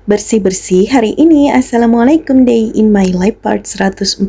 Bersih-bersih hari ini. Assalamualaikum, day in my life part 141.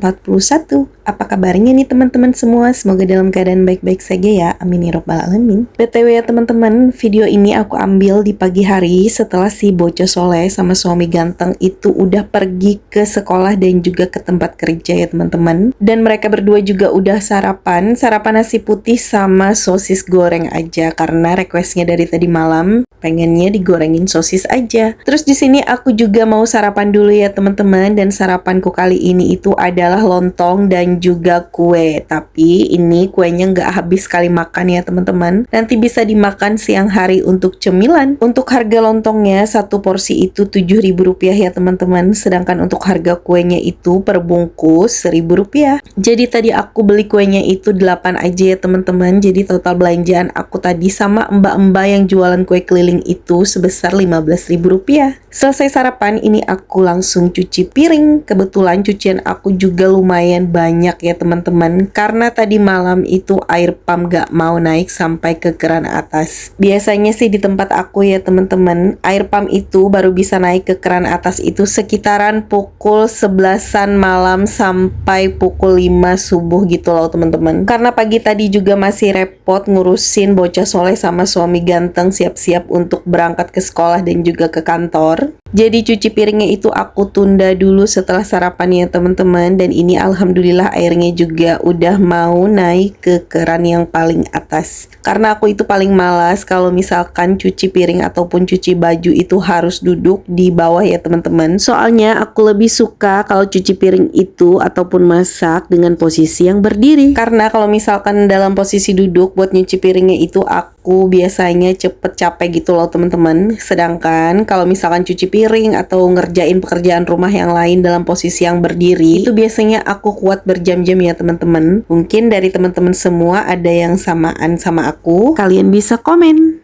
Apa kabarnya nih teman-teman semua? Semoga dalam keadaan baik-baik saja ya. Amin ya robbal alamin. BTW ya teman-teman, video ini aku ambil di pagi hari setelah si bocah soleh sama suami ganteng itu udah pergi ke sekolah dan juga ke tempat kerja ya teman-teman. Dan mereka berdua juga udah sarapan nasi putih sama sosis goreng aja karena requestnya dari tadi malam pengennya digorengin sosis aja. Terus di sini aku juga mau sarapan dulu ya teman-teman, dan sarapanku kali ini itu adalah lontong dan juga kue. Tapi ini kuenya nggak habis sekali makan ya teman-teman. Nanti bisa dimakan siang hari untuk cemilan. Untuk harga lontongnya satu porsi itu Rp7.000 ya teman-teman. Sedangkan untuk harga kuenya itu per bungkus Rp1.000. Jadi tadi aku beli kuenya itu 8 aja ya teman-teman. Jadi total belanjaan aku tadi sama mbak-mbak yang jualan kue keliling itu sebesar Rp15.000. Selesai sarapan, ini aku langsung cuci piring. Kebetulan cucian aku juga lumayan banyak ya teman-teman, karena tadi malam itu air pump gak mau naik sampai ke keran atas. Biasanya sih di tempat aku ya teman-teman, air pump itu baru bisa naik ke keran atas itu sekitaran pukul 11-an malam sampai pukul 5 subuh gitu loh teman-teman. Karena pagi tadi juga masih repot ngurusin bocah soleh sama suami ganteng siap-siap untuk berangkat ke sekolah dan juga ke kantor. Jadi cuci piringnya itu aku tunda dulu setelah sarapan ya teman-teman. Dan ini alhamdulillah airnya juga udah mau naik ke keran yang paling atas. Karena aku itu paling malas kalau misalkan cuci piring ataupun cuci baju itu harus duduk di bawah ya teman-teman. Soalnya aku lebih suka kalau cuci piring itu ataupun masak dengan posisi yang berdiri. Karena kalau misalkan dalam posisi duduk buat nyuci piringnya itu aku biasanya cepet capek gitu loh teman-teman. Sedangkan kalau misalkan cuci piring atau ngerjain pekerjaan rumah yang lain dalam posisi yang berdiri, itu biasanya aku kuat berjam-jam ya teman-teman. Mungkin dari teman-teman semua ada yang samaan sama aku, kalian bisa komen.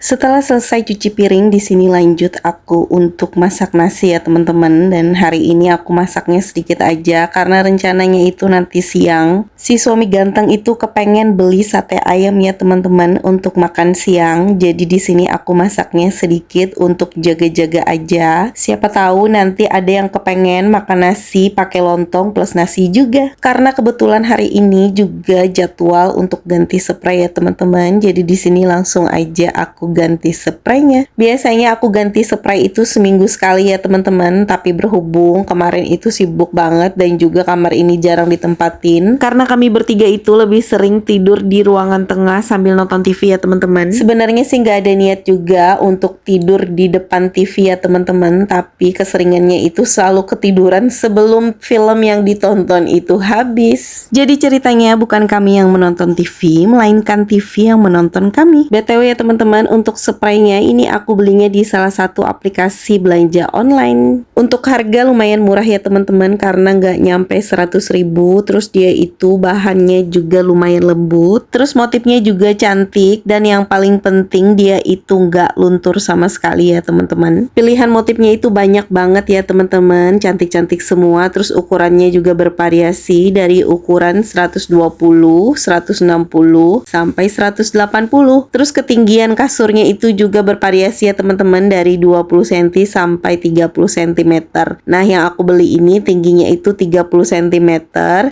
Setelah selesai cuci piring, di sini lanjut aku untuk masak nasi ya teman-teman. Dan hari ini aku masaknya sedikit aja karena rencananya itu nanti siang si suami ganteng itu kepengen beli sate ayam ya teman-teman untuk makan siang. Jadi di sini aku masaknya sedikit untuk jaga-jaga aja. Siapa tahu nanti ada yang kepengen makan nasi pakai lontong plus nasi juga. Karena kebetulan hari ini juga jadwal untuk ganti spray ya teman-teman. Jadi di sini langsung aja aku ganti spraynya. Biasanya aku ganti spray itu seminggu sekali ya teman-teman, tapi berhubung kemarin itu sibuk banget dan juga kamar ini jarang ditempatin karena kami bertiga itu lebih sering tidur di ruangan tengah sambil nonton TV ya teman-teman. Sebenarnya sih nggak ada niat juga untuk tidur di depan TV ya teman-teman, tapi keseringannya itu selalu ketiduran sebelum film yang ditonton itu habis. Jadi ceritanya bukan kami yang menonton TV, melainkan TV yang menonton kami. BTW ya teman-teman, untuk spraynya ini aku belinya di salah satu aplikasi belanja online. Untuk harga lumayan murah ya teman-teman karena nggak nyampe 100.000. Terus dia itu bahannya juga lumayan lembut. Terus motifnya juga cantik dan yang paling penting dia itu nggak luntur sama sekali ya teman-teman. Pilihan motifnya itu banyak banget ya teman-teman, cantik-cantik semua. Terus ukurannya juga bervariasi dari ukuran 120, 160 sampai 180. Terus ketinggian kasurnya itu juga bervariasi ya teman-teman, dari 20 cm sampai 30 cm cm. Nah, yang aku beli ini tingginya itu 30 cm,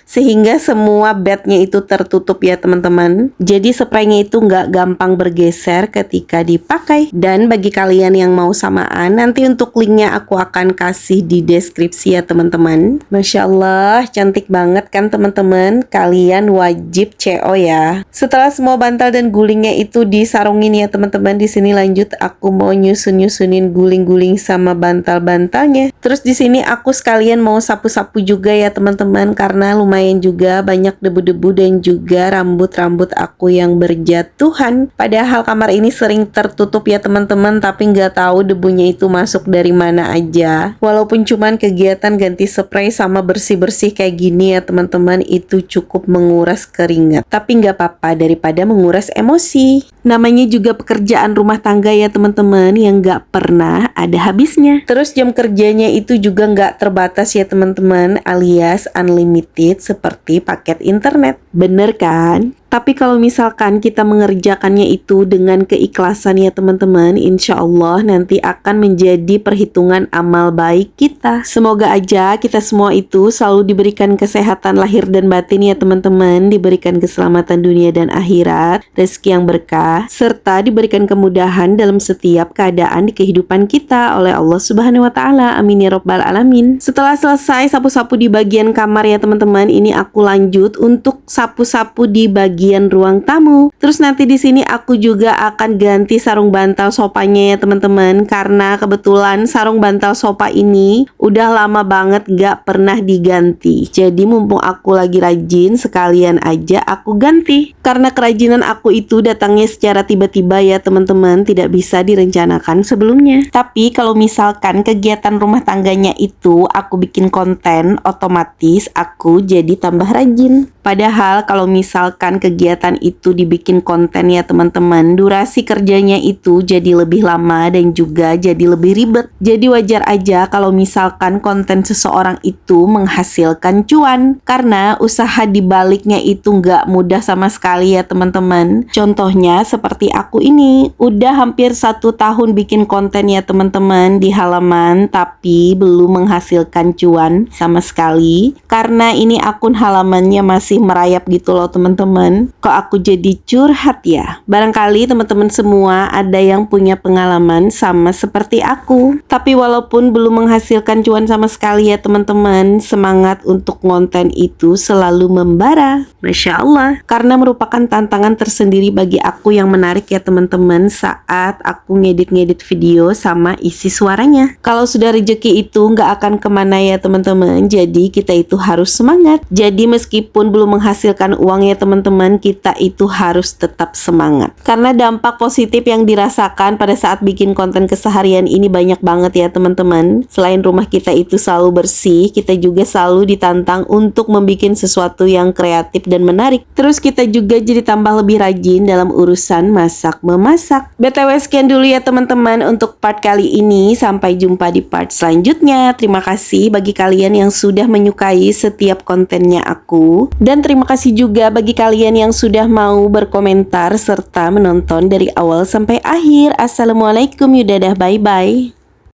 sehingga semua bednya itu tertutup ya teman-teman. Jadi spraynya itu nggak gampang bergeser ketika dipakai. Dan bagi kalian yang mau samaan, nanti untuk linknya aku akan kasih di deskripsi ya teman-teman. Masya Allah, cantik banget kan teman-teman? Kalian wajib CO ya. Setelah semua bantal dan gulingnya itu disarungin ya teman-teman, di sini lanjut aku mau nyusunin guling-guling sama bantal-bantalnya. Terus di sini aku sekalian mau sapu-sapu juga ya teman-teman, karena lumayan juga banyak debu-debu dan juga rambut-rambut aku yang berjatuhan. Padahal kamar ini sering tertutup ya teman-teman, tapi nggak tahu debunya itu masuk dari mana aja. Walaupun cuman kegiatan ganti spray sama bersih-bersih kayak gini ya teman-teman, itu cukup menguras keringat. Tapi nggak apa-apa daripada menguras emosi. Namanya juga pekerjaan rumah tangga ya teman-teman, yang nggak pernah ada habisnya. Terus jam kerjanya itu juga nggak terbatas ya teman-teman, alias unlimited seperti paket internet. Bener kan? Tapi kalau misalkan kita mengerjakannya itu dengan keikhlasan ya teman-teman, insya Allah nanti akan menjadi perhitungan amal baik kita. Semoga aja kita semua itu selalu diberikan kesehatan lahir dan batin ya teman-teman, diberikan keselamatan dunia dan akhirat, rezeki yang berkah, serta diberikan kemudahan dalam setiap keadaan di kehidupan kita oleh Allah Subhanahu wa Ta'ala. Amin ya Rabbal Alamin. Setelah selesai sapu-sapu di bagian kamar ya teman-teman, ini aku lanjut untuk sapu-sapu di bagian ruang tamu. Terus nanti di sini aku juga akan ganti sarung bantal sofanya ya teman-teman, karena kebetulan sarung bantal sofa ini udah lama banget gak pernah diganti. Jadi mumpung aku lagi rajin, sekalian aja aku ganti. Karena kerajinan aku itu datangnya secara tiba-tiba ya teman-teman, tidak bisa direncanakan sebelumnya. Tapi kalau misalkan kegiatan rumah tangganya itu aku bikin konten, otomatis aku jadi tambah rajin. Padahal kalau misalkan kegiatan itu dibikin konten ya teman-teman, durasi kerjanya itu jadi lebih lama dan juga jadi lebih ribet. Jadi wajar aja kalau misalkan konten seseorang itu menghasilkan cuan, karena usaha dibaliknya itu nggak mudah sama sekali ya teman-teman. Contohnya seperti aku ini, udah hampir 1 tahun bikin konten ya teman-teman di halaman, tapi belum menghasilkan cuan sama sekali, karena ini akun halamannya masih merayap gitu loh teman-teman. Kok aku jadi curhat ya? Barangkali teman-teman semua ada yang punya pengalaman sama seperti aku. Tapi walaupun belum menghasilkan cuan sama sekali ya teman-teman, semangat untuk konten itu selalu membara. Masya Allah. Karena merupakan tantangan tersendiri bagi aku yang menarik ya teman-teman, saat aku ngedit-ngedit video sama isi suaranya. Kalau sudah rezeki itu nggak akan kemana ya teman-teman, jadi kita itu harus semangat. Jadi meskipun belum menghasilkan uang ya teman-teman, kita itu harus tetap semangat. Karena dampak positif yang dirasakan pada saat bikin konten keseharian ini banyak banget ya teman-teman. Selain rumah kita itu selalu bersih, kita juga selalu ditantang untuk membuat sesuatu yang kreatif dan menarik. Terus kita juga jadi tambah lebih rajin dalam urusan masak-memasak. BTW sekian dulu ya teman-teman untuk part kali ini. Sampai jumpa di part selanjutnya. Terima kasih bagi kalian yang sudah menyukai setiap kontennya aku. Dan terima kasih juga bagi kalian yang sudah mau berkomentar serta menonton dari awal sampai akhir. Assalamualaikum, yudadah, bye-bye.